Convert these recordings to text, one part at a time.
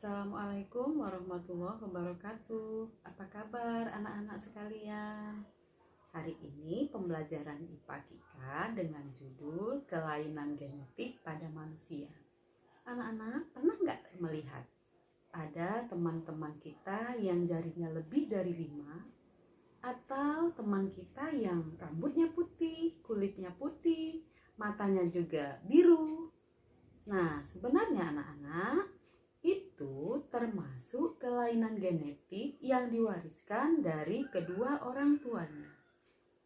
Assalamualaikum warahmatullahi wabarakatuh. Apa kabar anak-anak sekalian? Hari ini pembelajaran IPA kita dengan judul Kelainan Genetik pada Manusia. Anak-anak pernah nggak melihat ada teman-teman kita yang jarinya lebih dari 5, atau teman kita yang rambutnya putih, kulitnya putih, matanya juga biru? Nah, sebenarnya anak-anak, itu termasuk kelainan genetik yang diwariskan dari kedua orang tuanya.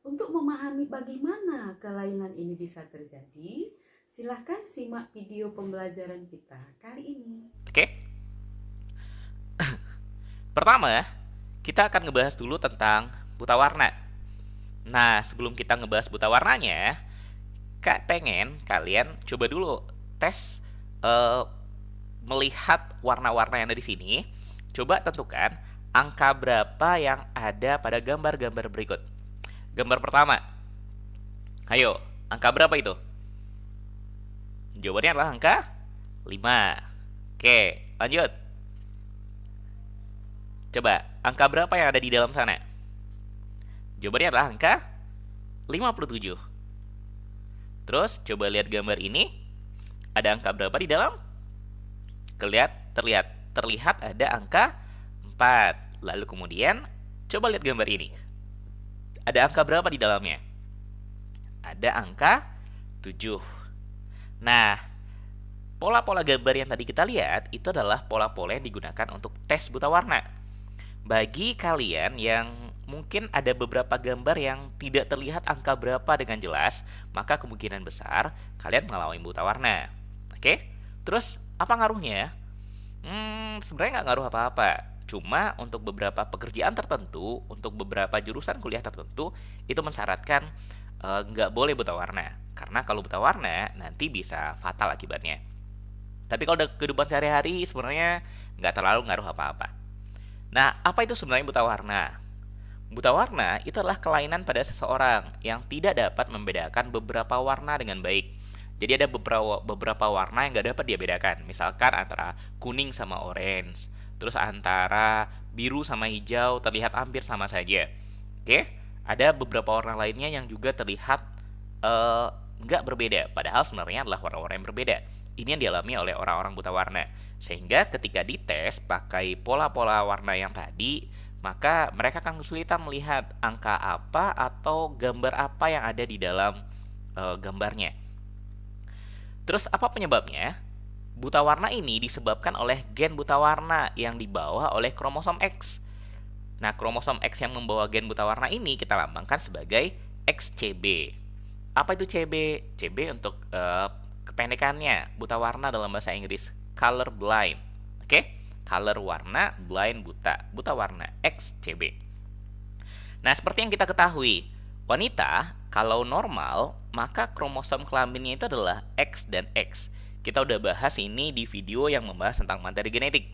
Untuk memahami bagaimana kelainan ini bisa terjadi, silahkan simak video pembelajaran kita kali ini. Oke. Pertama, kita akan ngebahas dulu tentang buta warna. Nah, sebelum kita ngebahas buta warnanya, Kak pengen kalian coba dulu tes melihat warna-warna yang ada di sini. Coba tentukan angka berapa yang ada pada gambar-gambar berikut. Gambar pertama. Ayo, angka berapa itu? Jawabannya adalah angka 5. Oke, lanjut. Coba, angka berapa yang ada di dalam sana? Jawabannya adalah angka 57. Terus, coba lihat gambar ini. Ada angka berapa di dalam? Terlihat ada angka 4. Lalu kemudian, coba lihat gambar ini. Ada angka berapa di dalamnya? Ada angka 7. Nah, pola-pola gambar yang tadi kita lihat, itu adalah pola-pola yang digunakan untuk tes buta warna. Bagi kalian yang mungkin ada beberapa gambar yang tidak terlihat angka berapa dengan jelas, maka kemungkinan besar kalian mengalami buta warna. Oke? Terus, apa ngaruhnya? Sebenarnya nggak ngaruh apa-apa. Cuma untuk beberapa pekerjaan tertentu, untuk beberapa jurusan kuliah tertentu, itu mensyaratkan nggak boleh buta warna. Karena kalau buta warna, nanti bisa fatal akibatnya. Tapi kalau udah kehidupan sehari-hari, sebenarnya nggak terlalu ngaruh apa-apa. Nah, apa itu sebenarnya buta warna? Buta warna itu adalah kelainan pada seseorang yang tidak dapat membedakan beberapa warna dengan baik. Jadi ada beberapa warna yang nggak dapat dia bedakan. Misalkan antara kuning sama orange, terus antara biru sama hijau terlihat hampir sama saja. Oke, ada beberapa warna lainnya yang juga terlihat nggak berbeda, padahal sebenarnya adalah warna-warna yang berbeda. Ini yang dialami oleh orang-orang buta warna. Sehingga ketika dites pakai pola-pola warna yang tadi, maka mereka akan kesulitan melihat angka apa atau gambar apa yang ada di dalam gambarnya. Terus apa penyebabnya? Buta warna ini disebabkan oleh gen buta warna yang dibawa oleh kromosom X. Nah, kromosom X yang membawa gen buta warna ini kita lambangkan sebagai XCB. Apa itu CB? CB untuk kependekannya, buta warna dalam bahasa Inggris, color blind. Oke? Color warna, blind buta. Buta warna XCB. Nah, seperti yang kita ketahui, wanita kalau normal, maka kromosom kelaminnya itu adalah X dan X. Kita udah bahas ini di video yang membahas tentang materi genetik.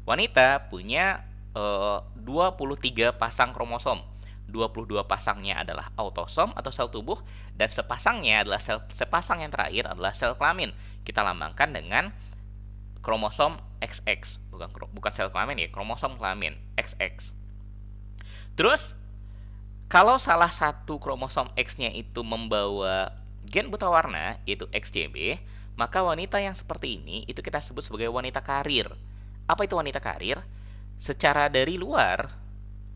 Wanita punya 23 pasang kromosom. 22 pasangnya adalah autosom atau sel tubuh, dan sepasangnya adalah sepasang yang terakhir adalah sel kelamin. Kita lambangkan dengan kromosom XX, bukan sel kelamin ya, kromosom kelamin XX. Terus kalau salah satu kromosom X-nya itu membawa gen buta warna, yaitu XCB, maka wanita yang seperti ini itu kita sebut sebagai wanita karir. Apa itu wanita karir? Secara dari luar,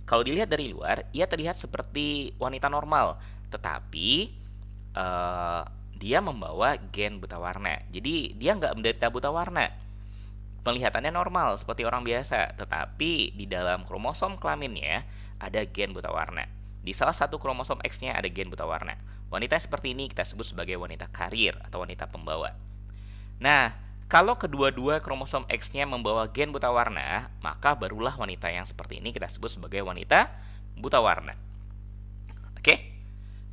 kalau dilihat dari luar, ia terlihat seperti wanita normal, tetapi dia membawa gen buta warna. Jadi dia nggak menderita buta warna. Penglihatannya normal seperti orang biasa, tetapi di dalam kromosom kelaminnya ada gen buta warna. Di salah satu kromosom X-nya ada gen buta warna. Wanita seperti ini kita sebut sebagai wanita karir atau wanita pembawa. Nah, kalau kedua-dua kromosom X-nya membawa gen buta warna, maka barulah wanita yang seperti ini kita sebut sebagai wanita buta warna. Oke?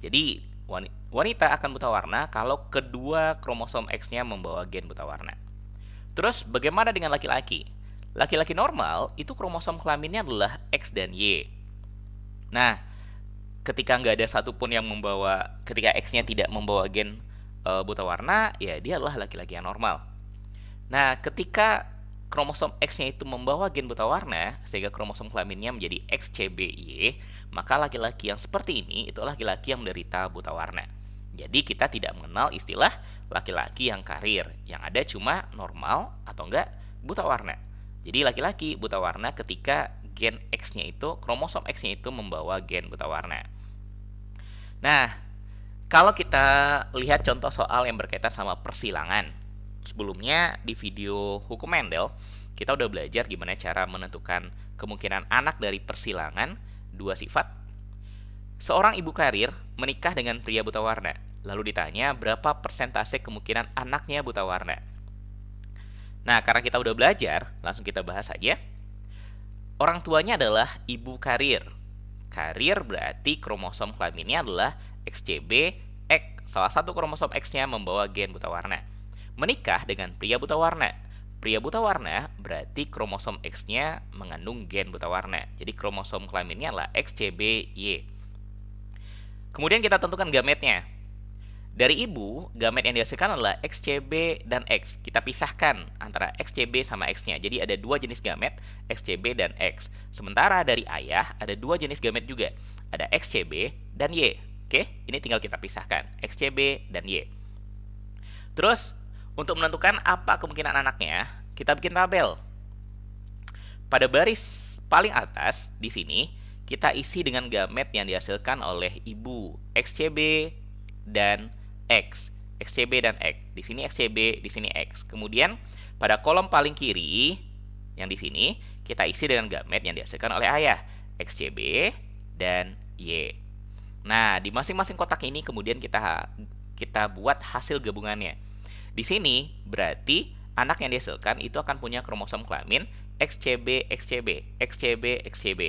Jadi, wanita akan buta warna kalau kedua kromosom X-nya membawa gen buta warna. Terus, bagaimana dengan laki-laki? Laki-laki normal, itu kromosom kelaminnya adalah X dan Y. Nah, ketika nggak ada satupun yang membawa, ketika X-nya tidak membawa gen buta warna, ya dia adalah laki-laki yang normal. Nah, ketika kromosom X-nya itu membawa gen buta warna, sehingga kromosom kelaminnya menjadi XCBY, maka laki-laki yang seperti ini itu laki-laki yang menderita buta warna. Jadi kita tidak mengenal istilah laki-laki yang karir, yang ada cuma normal atau enggak buta warna. Jadi laki-laki buta warna ketika gen X-nya itu, kromosom X-nya itu membawa gen buta warna. Nah, kalau kita lihat contoh soal yang berkaitan sama persilangan, sebelumnya di video hukum Mendel, kita udah belajar gimana cara menentukan kemungkinan anak dari persilangan dua sifat. Seorang ibu karir menikah dengan pria buta warna, lalu ditanya berapa persentase kemungkinan anaknya buta warna. Nah, karena kita udah belajar, langsung kita bahas saja. Orang tuanya adalah ibu karir. Karir berarti kromosom kelaminnya adalah XCB, X. Salah satu kromosom X-nya membawa gen buta warna. Menikah dengan pria buta warna. Pria buta warna berarti kromosom X-nya mengandung gen buta warna. Jadi kromosom kelaminnya adalah XCBY. Kemudian kita tentukan gametnya. Dari ibu, gamet yang dihasilkan adalah XCB dan X. Kita pisahkan antara XCB sama X-nya. Jadi ada dua jenis gamet, XCB dan X. Sementara dari ayah ada dua jenis gamet juga. Ada XCB dan Y. Oke, ini tinggal kita pisahkan. XCB dan Y. Terus, untuk menentukan apa kemungkinan anaknya, kita bikin tabel. Pada baris paling atas di sini, kita isi dengan gamet yang dihasilkan oleh ibu, XCB dan X. XCB dan X. Di sini XCB, di sini X. Kemudian pada kolom paling kiri yang di sini, kita isi dengan gamet yang dihasilkan oleh ayah, XCB dan Y. Nah, di masing-masing kotak ini kemudian kita buat hasil gabungannya. Di sini berarti anak yang dihasilkan itu akan punya kromosom kelamin XCB, XCB, XCB, XCB.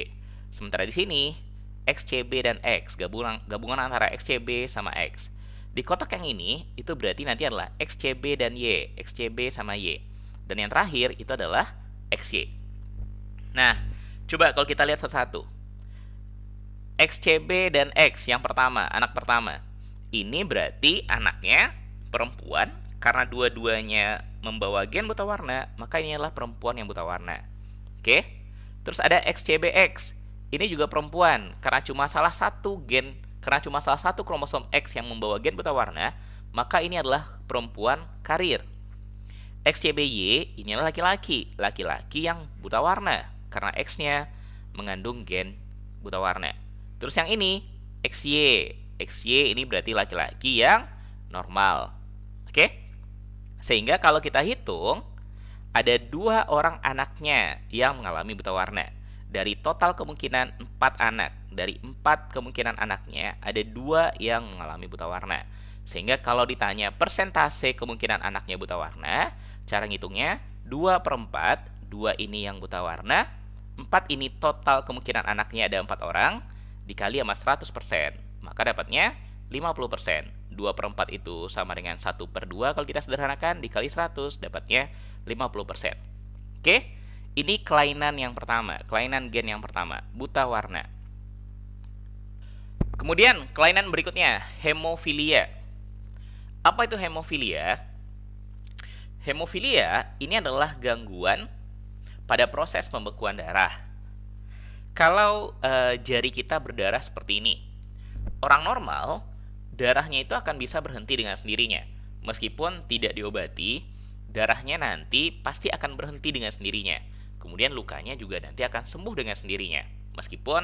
Sementara di sini XCB dan X, gabungan antara XCB sama X. Di kotak yang ini itu berarti nanti adalah XCB dan Y, XCB sama Y. Dan yang terakhir itu adalah XY. Nah, coba kalau kita lihat satu-satu. XCB dan X yang pertama, anak pertama. Ini berarti anaknya perempuan. Karena dua-duanya membawa gen buta warna, maka ini adalah perempuan yang buta warna. Oke? Terus ada XCBX. Ini juga perempuan. Karena cuma salah satu kromosom X yang membawa gen buta warna, maka ini adalah perempuan karir. XCBY ini adalah laki-laki. Laki-laki yang buta warna. Karena X-nya mengandung gen buta warna. Terus yang ini, XY. XY ini berarti laki-laki yang normal. Oke? Sehingga kalau kita hitung, ada 2 orang anaknya yang mengalami buta warna. Dari total kemungkinan 4 anak, dari 4 kemungkinan anaknya, ada 2 yang mengalami buta warna. Sehingga kalau ditanya persentase kemungkinan anaknya buta warna, cara ngitungnya 2/4, 2 ini yang buta warna, 4 ini total kemungkinan anaknya ada 4 orang, dikali sama 100%, maka dapatnya 50%. 2/4 itu sama dengan 1/2 kalau kita sederhanakan, dikali 100 dapatnya 50%. Oke, ini kelainan yang pertama, kelainan gen yang pertama, buta warna. Kemudian kelainan berikutnya, hemofilia. Apa itu hemofilia? Hemofilia ini adalah gangguan pada proses pembekuan darah. Kalau jari kita berdarah seperti ini, orang normal darahnya itu akan bisa berhenti dengan sendirinya. Meskipun tidak diobati, darahnya nanti pasti akan berhenti dengan sendirinya. Kemudian lukanya juga nanti akan sembuh dengan sendirinya, meskipun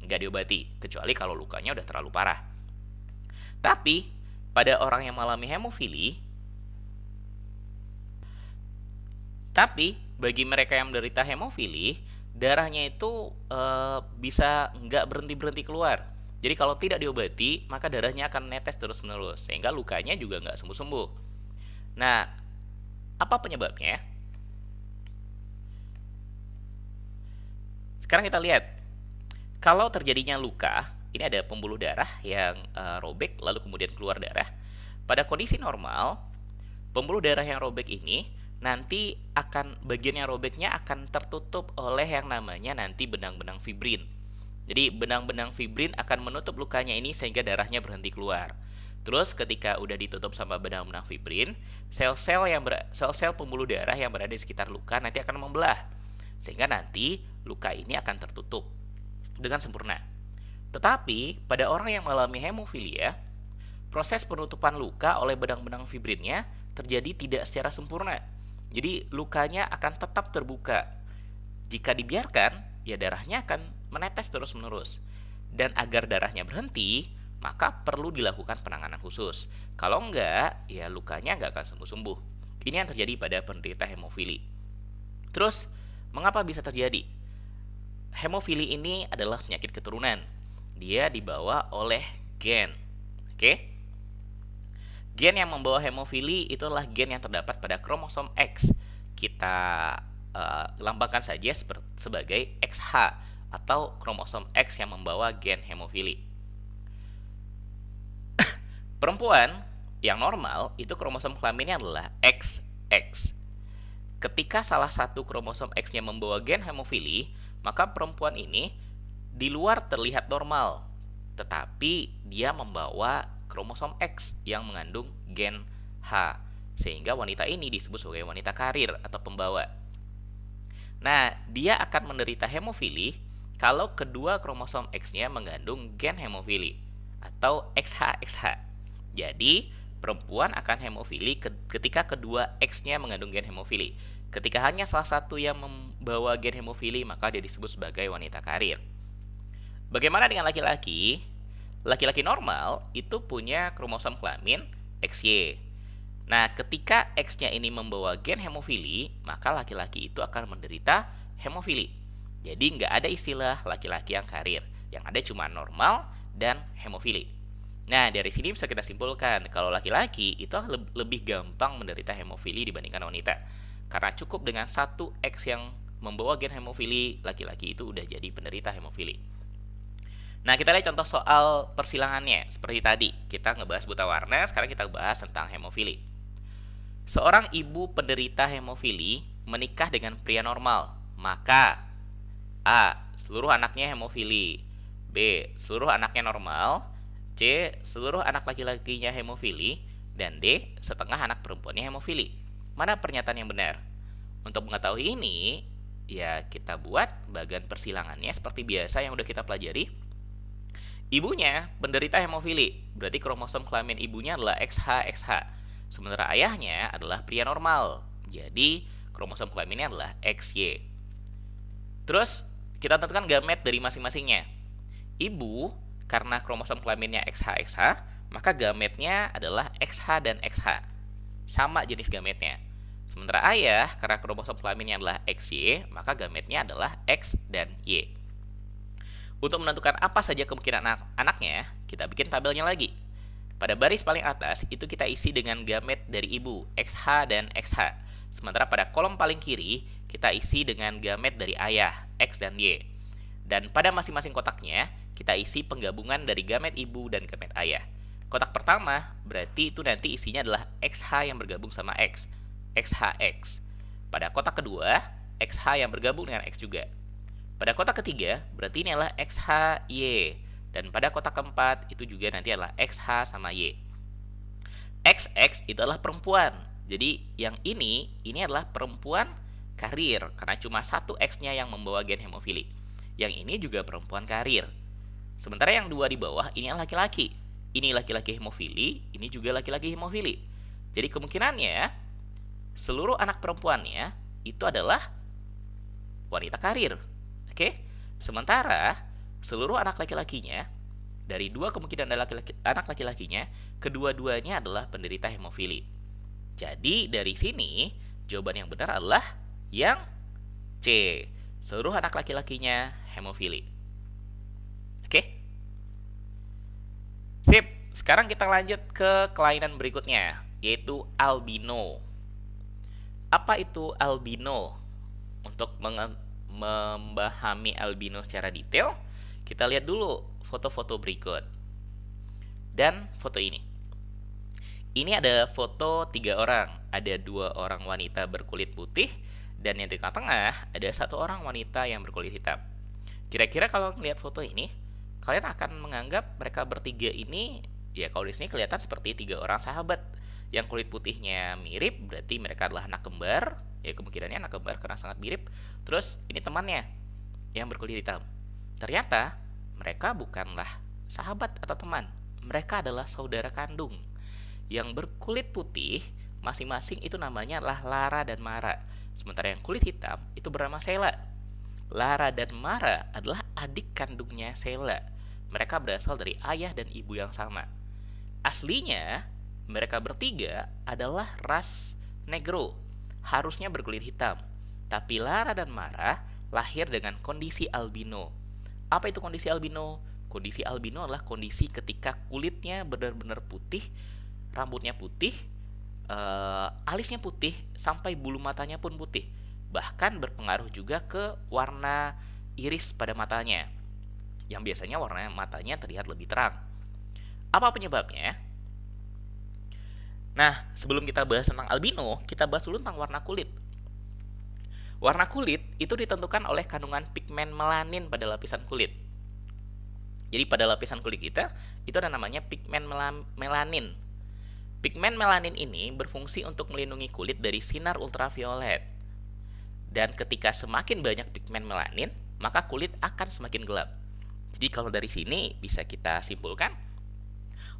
nggak diobati, kecuali kalau lukanya udah terlalu parah. Tapi pada orang yang mengalami bagi mereka yang menderita hemofili, darahnya itu bisa nggak berhenti keluar. Jadi kalau tidak diobati, maka darahnya akan netes terus-menerus, sehingga lukanya juga nggak sembuh-sembuh. Nah, apa penyebabnya? Sekarang kita lihat. Kalau terjadinya luka, ini ada pembuluh darah yang robek, lalu kemudian keluar darah. Pada kondisi normal, pembuluh darah yang robek ini, nanti bagian yang robeknya akan tertutup oleh yang namanya nanti benang-benang fibrin. Jadi benang-benang fibrin akan menutup lukanya ini sehingga darahnya berhenti keluar. Terus ketika udah ditutup sama benang-benang fibrin, sel-sel pembuluh darah yang berada di sekitar luka nanti akan membelah. Sehingga nanti luka ini akan tertutup dengan sempurna. Tetapi pada orang yang mengalami hemofilia, proses penutupan luka oleh benang-benang fibrinnya terjadi tidak secara sempurna. Jadi lukanya akan tetap terbuka. Jika dibiarkan, ya darahnya akan menetes terus-menerus. Dan agar darahnya berhenti, maka perlu dilakukan penanganan khusus. Kalau enggak, ya lukanya enggak akan sembuh-sembuh. Ini yang terjadi pada penderita hemofili. Terus, mengapa bisa terjadi? Hemofili ini adalah penyakit keturunan. Dia dibawa oleh gen. Oke? Gen yang membawa hemofili itulah gen yang terdapat pada kromosom X. Kita lambangkan saja sebagai XH atau kromosom X yang membawa gen hemofili. Perempuan yang normal itu kromosom kelaminnya adalah XX. Ketika salah satu kromosom X-nya membawa gen hemofili, maka perempuan ini di luar terlihat normal, tetapi dia membawa kromosom X yang mengandung gen H, sehingga wanita ini disebut sebagai wanita karir atau pembawa. Nah, dia akan menderita hemofili kalau kedua kromosom X-nya mengandung gen hemofili atau XH-XH. Jadi, perempuan akan hemofili ketika kedua X-nya mengandung gen hemofili. Ketika hanya salah satu yang membawa gen hemofili, maka dia disebut sebagai wanita karir. Bagaimana dengan laki-laki? Laki-laki normal itu punya kromosom kelamin XY. Nah, ketika X-nya ini membawa gen hemofili, maka laki-laki itu akan menderita hemofili. Jadi, nggak ada istilah laki-laki yang karir. Yang ada cuma normal dan hemofili. Nah, dari sini bisa kita simpulkan kalau laki-laki itu lebih gampang menderita hemofili dibandingkan wanita. Karena cukup dengan satu X yang membawa gen hemofili, laki-laki itu udah jadi penderita hemofili. Nah, kita lihat contoh soal persilangannya. Seperti tadi, kita ngebahas buta warna, sekarang kita bahas tentang hemofili. Seorang ibu penderita hemofili menikah dengan pria normal, maka A. Seluruh anaknya hemofili, B. Seluruh anaknya normal, C. Seluruh anak laki-lakinya hemofili, dan D. Setengah anak perempuannya hemofili. Mana pernyataan yang benar? Untuk mengetahui ini, ya kita buat bagian persilangannya seperti biasa yang udah kita pelajari. Ibunya penderita hemofili, berarti kromosom kelamin ibunya adalah XH-XH. Sementara ayahnya adalah pria normal, jadi kromosom kelaminnya adalah XY. Terus kita tentukan gamet dari masing-masingnya. Ibu karena kromosom kelaminnya XH-XH, maka gametnya adalah XH dan XH. Sama jenis gametnya. Sementara ayah, karena kromosom kelaminnya adalah XY, maka gametnya adalah X dan Y. Untuk menentukan apa saja kemungkinan anaknya, kita bikin tabelnya lagi. Pada baris paling atas, itu kita isi dengan gamet dari ibu, XH dan XH. Sementara pada kolom paling kiri, kita isi dengan gamet dari ayah, X dan Y. Dan pada masing-masing kotaknya, kita isi penggabungan dari gamet ibu dan gamet ayah. Kotak pertama berarti itu nanti isinya adalah XH yang bergabung sama X, XHX. Pada kotak kedua, XH yang bergabung dengan X juga. Pada kotak ketiga, berarti ini adalah XHY. Dan pada kotak keempat, itu juga nanti adalah XH sama Y. XX itu adalah perempuan. Jadi yang ini adalah perempuan karir, karena cuma satu X-nya yang membawa gen hemofili. Yang ini juga perempuan karir. Sementara yang dua di bawah ini laki-laki. Ini laki-laki hemofili, ini juga laki-laki hemofili. Jadi kemungkinannya seluruh anak perempuannya itu adalah wanita karir. Oke? Sementara seluruh anak laki-lakinya, dari dua kemungkinan anak laki-lakinya, kedua-duanya adalah penderita hemofili. Jadi dari sini jawaban yang benar adalah yang C. Seluruh anak laki-lakinya hemofili. Oke? Sip, sekarang kita lanjut ke kelainan berikutnya, yaitu albino. Apa itu albino? Untuk memahami albino secara detail, kita lihat dulu foto-foto berikut. Dan foto ini. Ini ada foto 3 orang. Ada 2 orang wanita berkulit putih, dan yang di tengah-tengah ada 1 orang wanita yang berkulit hitam. Kira-kira kalau melihat foto ini, kalian akan menganggap mereka bertiga ini Ya kalau di sini kelihatan seperti 3 orang sahabat. Yang kulit putihnya mirip berarti mereka adalah anak kembar. Ya kemungkinannya anak kembar karena sangat mirip. Terus ini temannya yang berkulit hitam. Ternyata mereka bukanlah sahabat atau teman. Mereka adalah saudara kandung. Yang berkulit putih masing-masing itu namanya adalah Lara dan Mara. Sementara yang kulit hitam itu bernama Sela. Lara dan Mara adalah adik kandungnya Sela. Mereka berasal dari ayah dan ibu yang sama. Aslinya, mereka bertiga adalah ras negro, harusnya berkulit hitam. Tapi Lara dan Mara lahir dengan kondisi albino. Apa itu kondisi albino? Kondisi albino adalah kondisi ketika kulitnya benar-benar putih, rambutnya putih, alisnya putih, sampai bulu matanya pun putih. Bahkan berpengaruh juga ke warna iris pada matanya, yang biasanya warna matanya terlihat lebih terang. Apa penyebabnya? Nah, sebelum kita bahas tentang albino, kita bahas dulu tentang warna kulit. Warna kulit itu ditentukan oleh kandungan pigmen melanin pada lapisan kulit. Jadi pada lapisan kulit kita, itu ada namanya pigmen melanin. Pigmen melanin ini berfungsi untuk melindungi kulit dari sinar ultraviolet. Dan ketika semakin banyak pigmen melanin, maka kulit akan semakin gelap. Jadi kalau dari sini bisa kita simpulkan,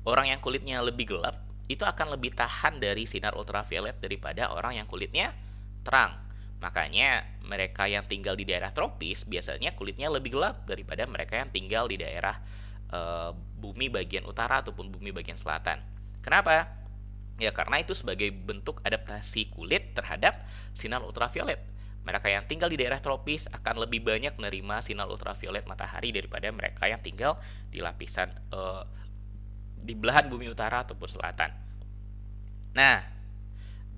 orang yang kulitnya lebih gelap itu akan lebih tahan dari sinar ultraviolet daripada orang yang kulitnya terang. Makanya mereka yang tinggal di daerah tropis biasanya kulitnya lebih gelap daripada mereka yang tinggal di daerah bumi bagian utara ataupun bumi bagian selatan. Kenapa? Ya karena itu sebagai bentuk adaptasi kulit terhadap sinar ultraviolet. Mereka yang tinggal di daerah tropis akan lebih banyak menerima sinar ultraviolet matahari daripada mereka yang tinggal di lapisan di belahan bumi utara ataupun selatan. Nah,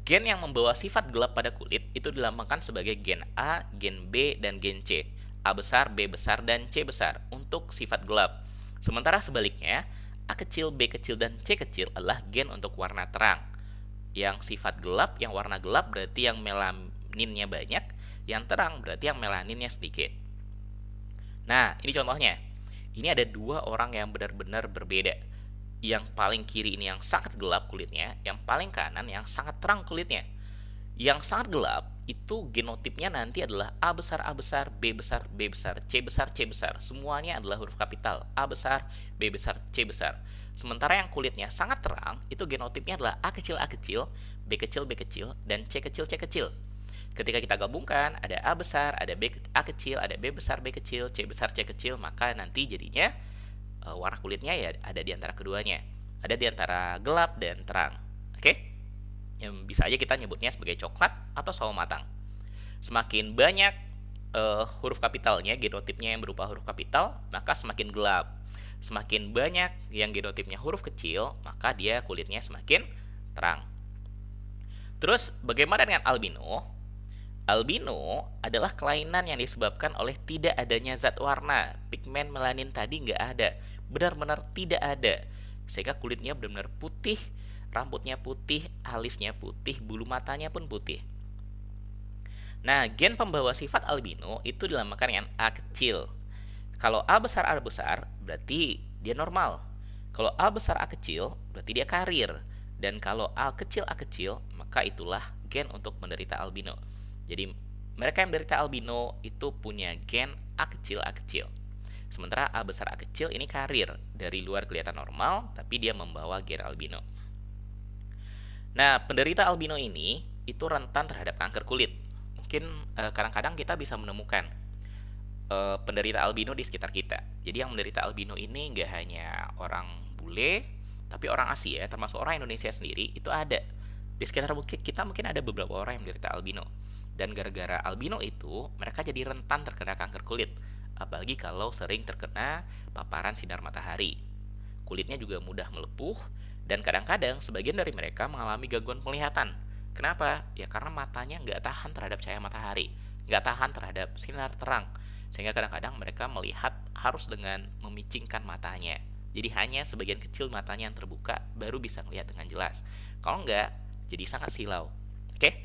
gen yang membawa sifat gelap pada kulit itu dilambangkan sebagai gen A, gen B, dan gen C. A besar, B besar, dan C besar untuk sifat gelap. Sementara sebaliknya, A kecil, B kecil, dan C kecil adalah gen untuk warna terang. Yang sifat gelap, yang warna gelap berarti yang melaninnya banyak, yang terang berarti yang melaninnya sedikit. Nah, ini contohnya. Ini ada 2 orang yang benar-benar berbeda. Yang paling kiri ini yang sangat gelap kulitnya, yang paling kanan yang sangat terang kulitnya. Yang sangat gelap itu genotipnya nanti adalah A besar, B besar, B besar, C besar, C besar. Semuanya adalah huruf kapital. A besar, B besar, C besar. Sementara yang kulitnya sangat terang itu genotipnya adalah A kecil, B kecil, B kecil, dan C kecil, C kecil. Ketika kita gabungkan ada A besar, ada A kecil, ada B besar, B kecil, C besar, C kecil, maka nanti jadinya warna kulitnya ya ada di antara keduanya. Ada di antara gelap dan terang. Oke? Yang bisa aja kita nyebutnya sebagai coklat atau sawo matang. Semakin banyak huruf kapitalnya, genotipnya yang berupa huruf kapital, maka semakin gelap. Semakin banyak yang genotipnya huruf kecil, maka dia kulitnya semakin terang. Terus bagaimana dengan albino? Albino adalah kelainan yang disebabkan oleh tidak adanya zat warna. Pigmen melanin tadi nggak ada, benar-benar tidak ada. Sehingga kulitnya benar-benar putih, rambutnya putih, alisnya putih, bulu matanya pun putih. Nah, gen pembawa sifat albino itu dilambangkan dengan A kecil. Kalau A besar berarti dia normal. Kalau A besar A kecil berarti dia karir. Dan kalau A kecil maka itulah gen untuk menderita albino. Jadi mereka yang menderita albino itu punya gen A kecil. Sementara A besar A kecil ini karir. Dari luar kelihatan normal, tapi dia membawa gen albino. Nah, penderita albino ini itu rentan terhadap kanker kulit. Mungkin kadang-kadang kita bisa menemukan penderita albino di sekitar kita. Jadi yang menderita albino ini nggak hanya orang bule, tapi orang Asia, termasuk orang Indonesia sendiri, itu ada. Di sekitar kita mungkin ada beberapa orang yang menderita albino. Dan gara-gara albino itu, mereka jadi rentan terkena kanker kulit. Apalagi kalau sering terkena paparan sinar matahari. Kulitnya juga mudah melepuh, dan kadang-kadang sebagian dari mereka mengalami gangguan penglihatan. Kenapa? Ya karena matanya nggak tahan terhadap cahaya matahari, nggak tahan terhadap sinar terang. Sehingga kadang-kadang mereka melihat harus dengan memicingkan matanya. Jadi hanya sebagian kecil matanya yang terbuka, baru bisa melihat dengan jelas. Kalau nggak, jadi sangat silau. Oke?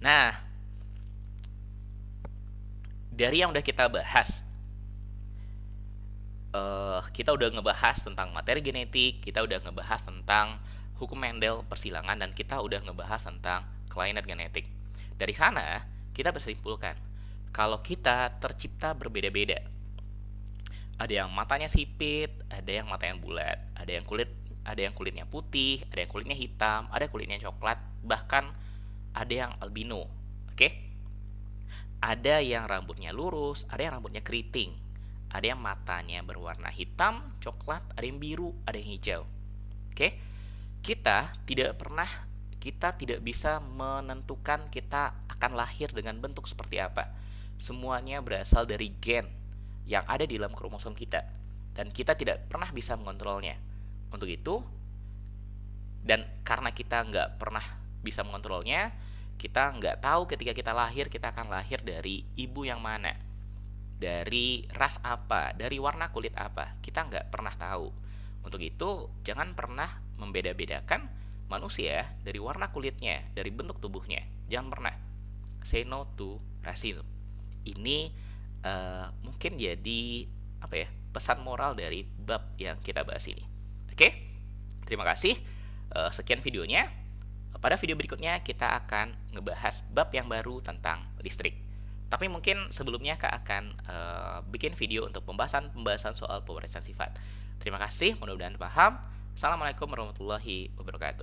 Nah, dari yang udah kita bahas, kita udah ngebahas tentang materi genetik, kita udah ngebahas tentang hukum Mendel, persilangan, dan kita udah ngebahas tentang kelainan genetik. Dari sana, kita bisa simpulkan kalau kita tercipta berbeda-beda. Ada yang matanya sipit, ada yang matanya bulat, ada yang kulitnya putih, ada yang kulitnya hitam, ada kulitnya coklat, bahkan ada yang albino. Oke? Ada yang rambutnya lurus, ada yang rambutnya keriting, ada yang matanya berwarna hitam, coklat, ada yang biru, ada yang hijau. Oke? Kita tidak bisa menentukan kita akan lahir dengan bentuk seperti apa. Semuanya berasal dari gen yang ada di dalam kromosom kita, dan kita tidak pernah bisa mengontrolnya. Untuk itu, dan karena kita nggak pernah bisa mengontrolnya, kita nggak tahu ketika kita lahir, kita akan lahir dari ibu yang mana, dari ras apa, dari warna kulit apa, kita nggak pernah tahu. Untuk itu, jangan pernah membeda-bedakan manusia dari warna kulitnya, dari bentuk tubuhnya. Jangan pernah. Say no to racism. Ini mungkin jadi pesan moral dari bab yang kita bahas ini. Oke? Terima kasih. Sekian videonya. Pada video berikutnya kita akan ngebahas bab yang baru tentang listrik. Tapi mungkin sebelumnya Kak akan bikin video untuk pembahasan soal pewarisan sifat. Terima kasih, mudah-mudahan paham. Assalamualaikum warahmatullahi wabarakatuh.